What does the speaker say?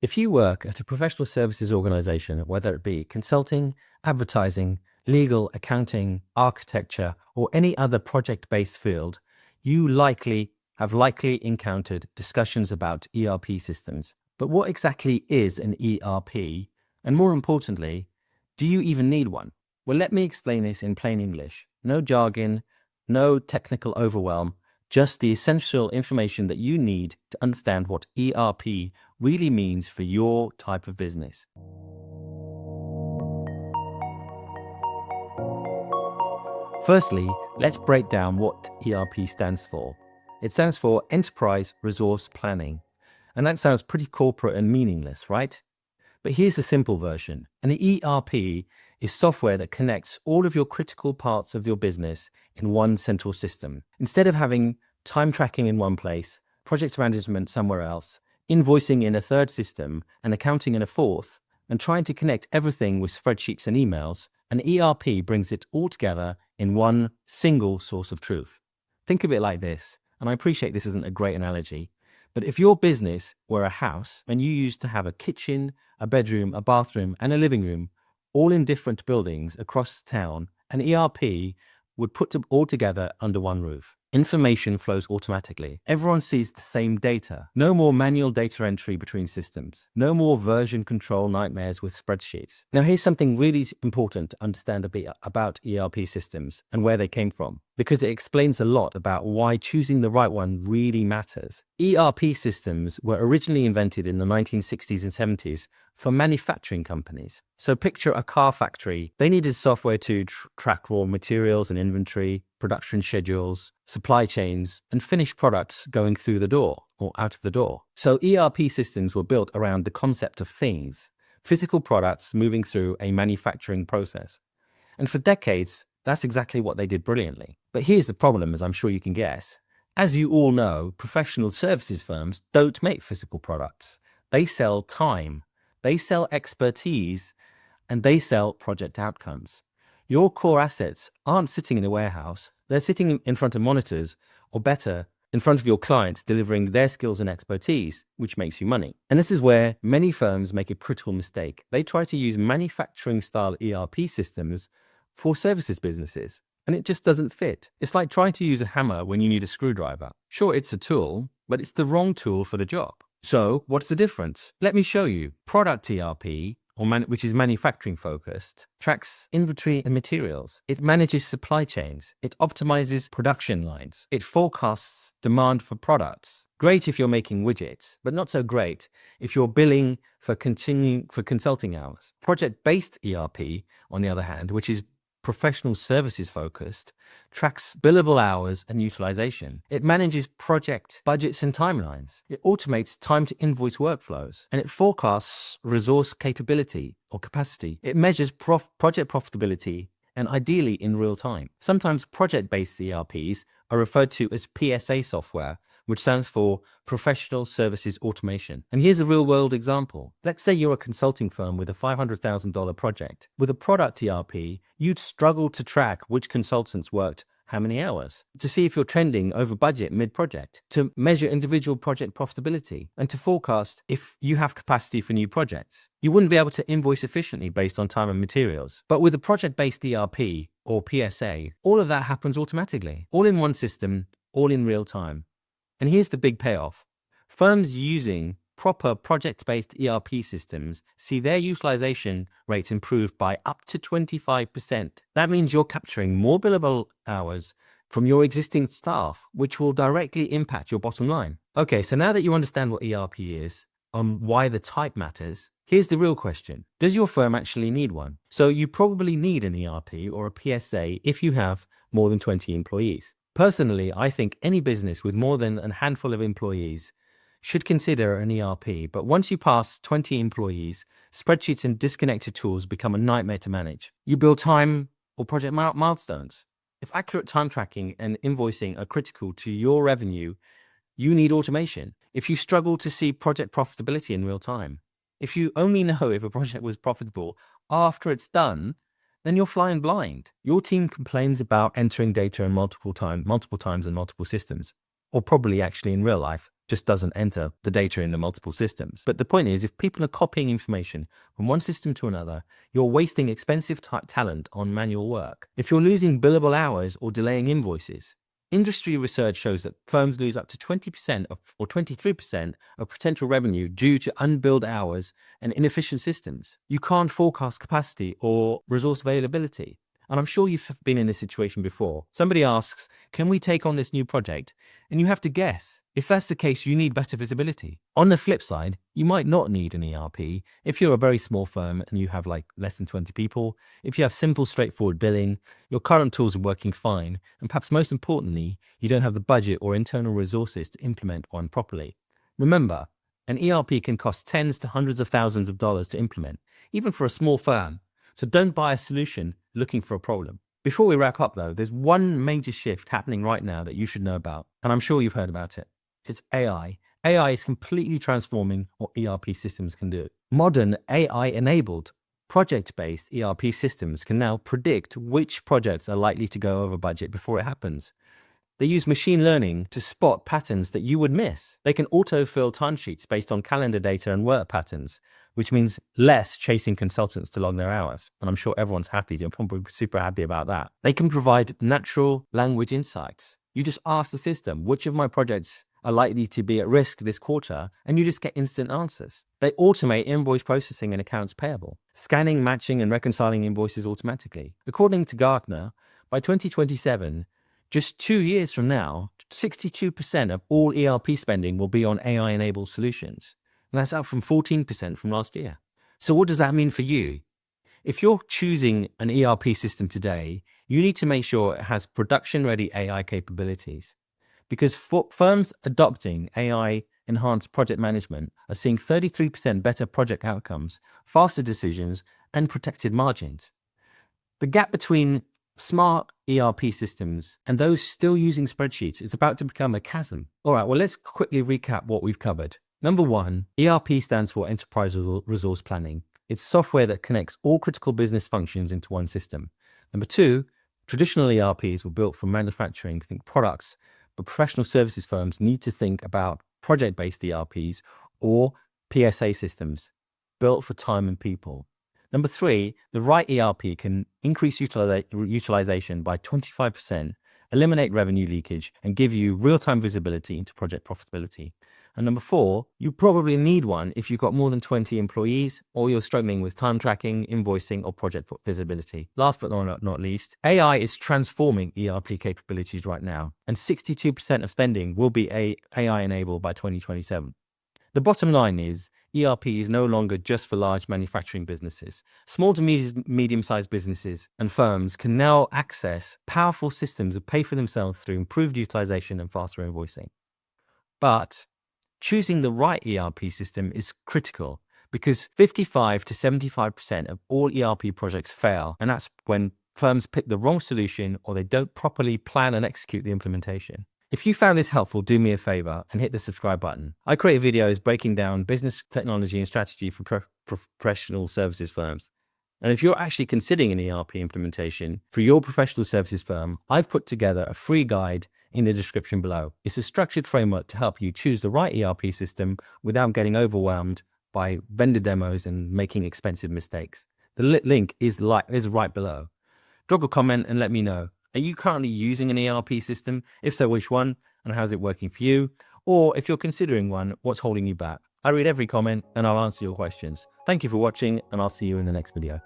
If you work at a professional services organization, whether it be consulting, advertising, legal, accounting, architecture, or any other project-based field, you have likely encountered discussions about ERP systems. But what exactly is an ERP? And more importantly, do you even need one? Well, let me explain this in plain English. No jargon, no technical overwhelm, just the essential information that you need to understand what ERP really means for your type of business. Firstly, let's break down what ERP stands for. It stands for Enterprise Resource Planning. And that sounds pretty corporate and meaningless, right? But here's the simple version. An ERP is software that connects all of your critical parts of your business in one central system. Instead of having time tracking in one place, project management somewhere else, invoicing in a third system, and accounting in a fourth, and trying to connect everything with spreadsheets and emails, an ERP brings it all together in one single source of truth. Think of it like this, and I appreciate this isn't a great analogy, but if your business were a house and you used to have a kitchen, a bedroom, a bathroom, and a living room, all in different buildings across town, an ERP would put them all together under one roof. Information flows automatically. Everyone sees the same data. No more manual data entry between systems. No more version control nightmares with spreadsheets. Now, here's something really important to understand a bit about ERP systems and where they came from, because it explains a lot about why choosing the right one really matters. ERP systems were originally invented in the 1960s and 70s for manufacturing companies. So picture a car factory. They needed software to track raw materials and inventory, production schedules, supply chains, and finished products going through the door or out of the door. So ERP systems were built around the concept of things, physical products moving through a manufacturing process. And for decades, that's exactly what they did brilliantly. But here's the problem, as I'm sure you can guess. As you all know, professional services firms don't make physical products. They sell time, they sell expertise, and they sell project outcomes. Your core assets aren't sitting in a warehouse. They're sitting in front of monitors, or better, in front of your clients, delivering their skills and expertise, which makes you money. And this is where many firms make a critical mistake. They try to use manufacturing-style ERP systems for services businesses, and it just doesn't fit. It's like trying to use a hammer when you need a screwdriver. Sure, it's a tool, but it's the wrong tool for the job. So, what's the difference? Let me show you. Product ERP, which is manufacturing focused, tracks inventory and materials. It manages supply chains. It optimizes production lines. It forecasts demand for products. Great if you're making widgets, but not so great if you're billing for consulting hours. Project-based ERP, on the other hand, which is professional services focused, tracks billable hours and utilization. It manages project budgets and timelines. It automates time to invoice workflows, and it forecasts resource capability or capacity. It measures project profitability, and ideally in real time. Sometimes project-based ERPs are referred to as PSA software, which stands for Professional Services Automation. And here's a real-world example. Let's say you're a consulting firm with a $500,000 project. With a product ERP, you'd struggle to track which consultants worked how many hours, to see if you're trending over budget mid-project, to measure individual project profitability, and to forecast if you have capacity for new projects. You wouldn't be able to invoice efficiently based on time and materials. But with a project-based ERP, or PSA, all of that happens automatically, all in one system, all in real time. And here's the big payoff. Firms using proper project-based ERP systems see their utilization rates improve by up to 25%. That means you're capturing more billable hours from your existing staff, which will directly impact your bottom line. Okay, so now that you understand what ERP is, why the type matters, here's the real question. Does your firm actually need one? So you probably need an ERP or a PSA if you have more than 20 employees. Personally, I think any business with more than a handful of employees should consider an ERP, but once you pass 20 employees, spreadsheets and disconnected tools become a nightmare to manage. You build time or project milestones. If accurate time tracking and invoicing are critical to your revenue, you need automation. If you struggle to see project profitability in real time, if you only know if a project was profitable after it's done, then you're flying blind. Your team complains about entering data in multiple times in multiple systems, or probably actually in real life, just doesn't enter the data in the multiple systems. But the point is, if people are copying information from one system to another, you're wasting expensive talent on manual work. If you're losing billable hours or delaying invoices, industry research shows that firms lose up to 20% or 23% of potential revenue due to unbilled hours and inefficient systems. You can't forecast capacity or resource availability. And I'm sure you've been in this situation before. Somebody asks, can we take on this new project? And you have to guess. If that's the case, you need better visibility. On the flip side, you might not need an ERP if you're a very small firm and you have like less than 20 people. If you have simple, straightforward billing, your current tools are working fine, and perhaps most importantly, you don't have the budget or internal resources to implement one properly. Remember, an ERP can cost tens to hundreds of thousands of dollars to implement, even for a small firm. So don't buy a solution looking for a problem. Before we wrap up though, there's one major shift happening right now that you should know about, and I'm sure you've heard about it. It's AI. AI is completely transforming what ERP systems can do. Modern AI-enabled, project-based ERP systems can now predict which projects are likely to go over budget before it happens. They use machine learning to spot patterns that you would miss. They can auto-fill timesheets based on calendar data and work patterns, which means less chasing consultants to log their hours. And I'm sure everyone's happy. You're probably super happy about that. They can provide natural language insights. You just ask the system, which of my projects are likely to be at risk this quarter, and you just get instant answers. They automate invoice processing and accounts payable, scanning, matching, and reconciling invoices automatically. According to Gartner, by 2027, just 2 years from now, 62% of all ERP spending will be on AI-enabled solutions. And that's up from 14% from last year. So what does that mean for you? If you're choosing an ERP system today, you need to make sure it has production-ready AI capabilities. Because firms adopting AI-enhanced project management are seeing 33% better project outcomes, faster decisions, and protected margins. The gap between smart ERP systems and those still using spreadsheets is about to become a chasm. All right, well, let's quickly recap what we've covered. Number one, ERP stands for Enterprise Resource Planning. It's software that connects all critical business functions into one system. Number two, traditional ERPs were built for manufacturing, think products, but professional services firms need to think about project-based ERPs or PSA systems built for time and people. Number three, the right ERP can increase utilization by 25%, eliminate revenue leakage, and give you real-time visibility into project profitability. And number four, you probably need one if you've got more than 20 employees or you're struggling with time tracking, invoicing, or project visibility. Last but not least, AI is transforming ERP capabilities right now, and 62% of spending will be AI-enabled by 2027. The bottom line is, ERP is no longer just for large manufacturing businesses. Small to medium-sized businesses and firms can now access powerful systems that pay for themselves through improved utilization and faster invoicing. But choosing the right ERP system is critical because 55 to 75% of all ERP projects fail, and that's when firms pick the wrong solution or they don't properly plan and execute the implementation. If you found this helpful, do me a favor and hit the subscribe button. I create videos breaking down business technology and strategy for professional services firms. And if you're actually considering an ERP implementation for your professional services firm, I've put together a free guide in the description below. It's a structured framework to help you choose the right ERP system without getting overwhelmed by vendor demos and making expensive mistakes. The link is right below. Drop a comment and let me know. Are you currently using an ERP system? If so, which one? And how's it working for you? Or if you're considering one, what's holding you back? I read every comment and I'll answer your questions. Thank you for watching, and I'll see you in the next video.